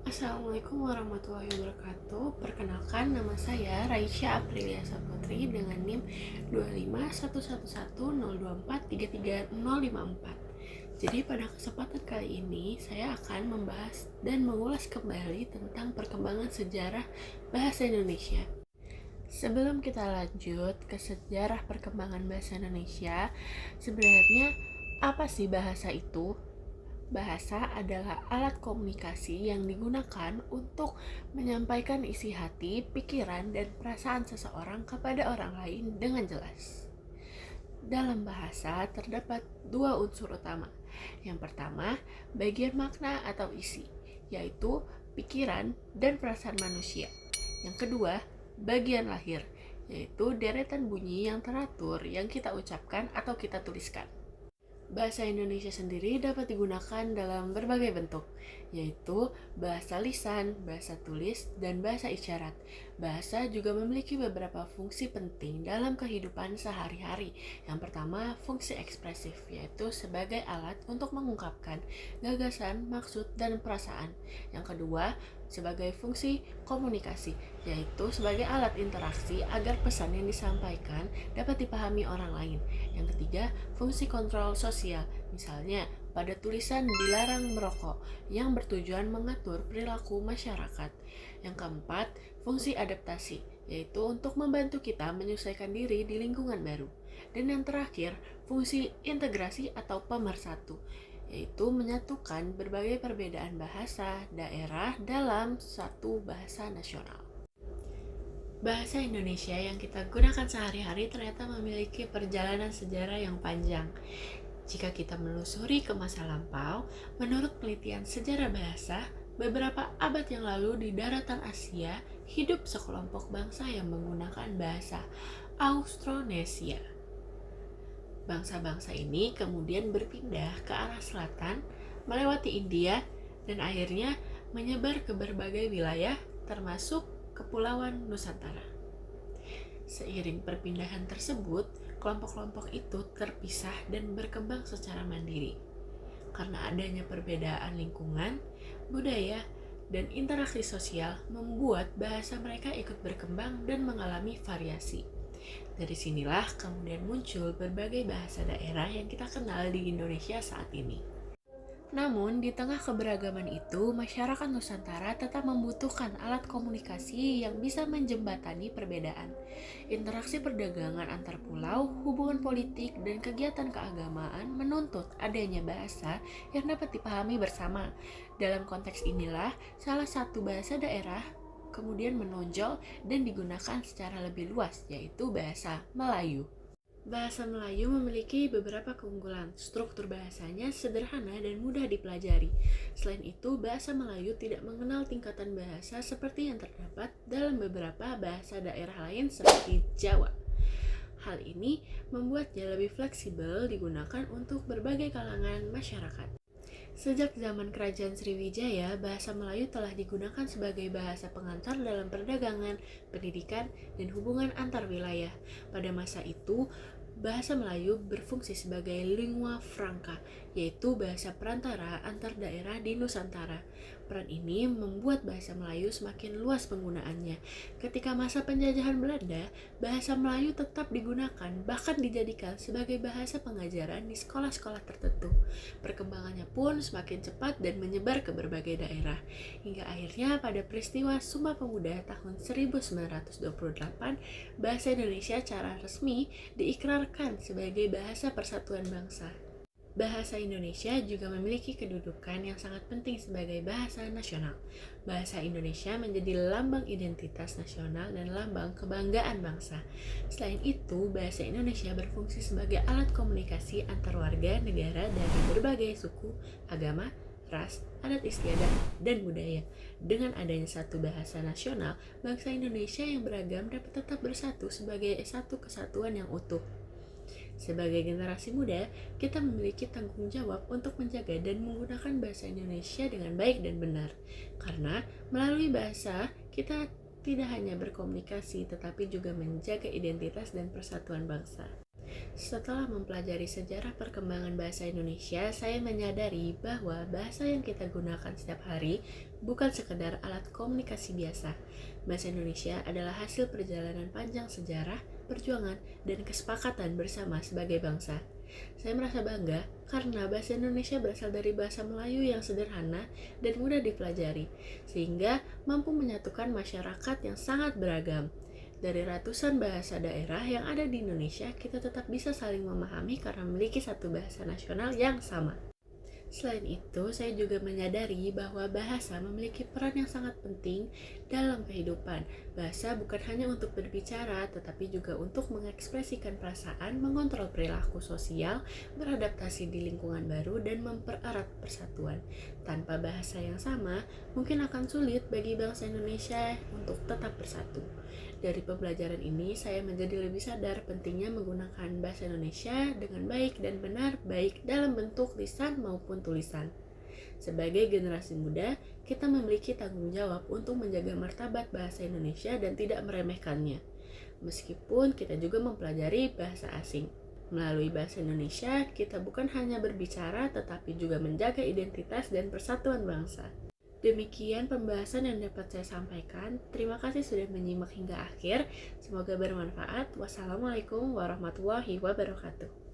Assalamualaikum warahmatullahi wabarakatuh. Perkenalkan, nama saya Raisya Aprilia Saputri dengan NIM 251111024335054. Jadi pada kesempatan kali ini saya akan membahas dan mengulas kembali tentang perkembangan sejarah bahasa Indonesia. Sebelum kita lanjut ke sejarah perkembangan bahasa Indonesia, sebenarnya apa sih bahasa itu? Bahasa adalah alat komunikasi yang digunakan untuk menyampaikan isi hati, pikiran, dan perasaan seseorang kepada orang lain dengan jelas. Dalam bahasa terdapat dua unsur utama. Yang pertama, bagian makna atau isi, yaitu pikiran dan perasaan manusia. Yang kedua, bagian lahir, yaitu deretan bunyi yang teratur yang kita ucapkan atau kita tuliskan. Bahasa Indonesia sendiri dapat digunakan dalam berbagai bentuk, yaitu bahasa lisan, bahasa tulis, dan bahasa isyarat. Bahasa juga memiliki beberapa fungsi penting dalam kehidupan sehari-hari. Yang pertama, fungsi ekspresif, yaitu sebagai alat untuk mengungkapkan gagasan, maksud, dan perasaan. Yang kedua, sebagai fungsi komunikasi, yaitu sebagai alat interaksi agar pesan yang disampaikan dapat dipahami orang lain. Yang ketiga, fungsi kontrol sosial, misalnya pada tulisan dilarang merokok yang bertujuan mengatur perilaku masyarakat. Yang keempat, fungsi adaptasi, yaitu untuk membantu kita menyesuaikan diri di lingkungan baru. Dan yang terakhir, fungsi integrasi atau pemersatu, yaitu menyatukan berbagai perbedaan bahasa daerah dalam satu bahasa nasional. Bahasa Indonesia yang kita gunakan sehari-hari ternyata memiliki perjalanan sejarah yang panjang. Jika kita menelusuri ke masa lampau, menurut penelitian sejarah bahasa, beberapa abad yang lalu di daratan Asia hidup sekelompok bangsa yang menggunakan bahasa Austronesia. Bangsa-bangsa ini kemudian berpindah ke arah selatan, melewati India, dan akhirnya menyebar ke berbagai wilayah, termasuk Kepulauan Nusantara. Seiring perpindahan tersebut, kelompok-kelompok itu terpisah dan berkembang secara mandiri. Karena adanya perbedaan lingkungan, budaya, dan interaksi sosial membuat bahasa mereka ikut berkembang dan mengalami variasi. Dari sinilah kemudian muncul berbagai bahasa daerah yang kita kenal di Indonesia saat ini. Namun, di tengah keberagaman itu, masyarakat Nusantara tetap membutuhkan alat komunikasi yang bisa menjembatani perbedaan. Interaksi perdagangan antar pulau, hubungan politik, dan kegiatan keagamaan menuntut adanya bahasa yang dapat dipahami bersama. Dalam konteks inilah, salah satu bahasa daerah kemudian menonjol dan digunakan secara lebih luas, yaitu bahasa Melayu. Bahasa Melayu memiliki beberapa keunggulan. Struktur bahasanya sederhana dan mudah dipelajari. Selain itu, bahasa Melayu tidak mengenal tingkatan bahasa seperti yang terdapat dalam beberapa bahasa daerah lain seperti Jawa. Hal ini membuatnya lebih fleksibel digunakan untuk berbagai kalangan masyarakat. Sejak zaman Kerajaan Sriwijaya, bahasa Melayu telah digunakan sebagai bahasa pengantar dalam perdagangan, pendidikan, dan hubungan antar wilayah. Pada masa itu, bahasa Melayu berfungsi sebagai lingua franca, yaitu bahasa perantara antar daerah di Nusantara. Peran ini membuat bahasa Melayu semakin luas penggunaannya. Ketika masa penjajahan Belanda, bahasa Melayu tetap digunakan, bahkan dijadikan sebagai bahasa pengajaran di sekolah-sekolah tertentu. Perkembangannya pun semakin cepat dan menyebar ke berbagai daerah. Hingga akhirnya pada peristiwa Sumpah Pemuda tahun 1928, bahasa Indonesia secara resmi diikrarkan sebagai bahasa persatuan bangsa. Bahasa Indonesia juga memiliki kedudukan yang sangat penting sebagai bahasa nasional. Bahasa Indonesia menjadi lambang identitas nasional dan lambang kebanggaan bangsa. Selain itu, bahasa Indonesia berfungsi sebagai alat komunikasi antar warga negara dari berbagai suku, agama, ras, adat istiadat, dan budaya. Dengan adanya satu bahasa nasional, bangsa Indonesia yang beragam dapat tetap bersatu sebagai satu kesatuan yang utuh. Sebagai generasi muda, kita memiliki tanggung jawab untuk menjaga dan menggunakan bahasa Indonesia dengan baik dan benar. Karena melalui bahasa, kita tidak hanya berkomunikasi, tetapi juga menjaga identitas dan persatuan bangsa. Setelah mempelajari sejarah perkembangan bahasa Indonesia, saya menyadari bahwa bahasa yang kita gunakan setiap hari bukan sekedar alat komunikasi biasa. Bahasa Indonesia adalah hasil perjalanan panjang sejarah, perjuangan, dan kesepakatan bersama sebagai bangsa. Saya merasa bangga karena bahasa Indonesia berasal dari bahasa Melayu yang sederhana dan mudah dipelajari, sehingga mampu menyatukan masyarakat yang sangat beragam. Dari ratusan bahasa daerah yang ada di Indonesia, kita tetap bisa saling memahami karena memiliki satu bahasa nasional yang sama. Selain itu, saya juga menyadari bahwa bahasa memiliki peran yang sangat penting dalam kehidupan. Bahasa bukan hanya untuk berbicara, tetapi juga untuk mengekspresikan perasaan, mengontrol perilaku sosial, beradaptasi di lingkungan baru, dan mempererat persatuan. Tanpa bahasa yang sama, mungkin akan sulit bagi bangsa Indonesia untuk tetap bersatu. Dari pembelajaran ini, saya menjadi lebih sadar pentingnya menggunakan bahasa Indonesia dengan baik dan benar, baik dalam bentuk lisan maupun tulisan. Sebagai generasi muda, kita memiliki tanggung jawab untuk menjaga martabat bahasa Indonesia dan tidak meremehkannya. Meskipun kita juga mempelajari bahasa asing. Melalui bahasa Indonesia, kita bukan hanya berbicara, tetapi juga menjaga identitas dan persatuan bangsa. Demikian pembahasan yang dapat saya sampaikan. Terima kasih sudah menyimak hingga akhir. Semoga bermanfaat. Wassalamualaikum warahmatullahi wabarakatuh.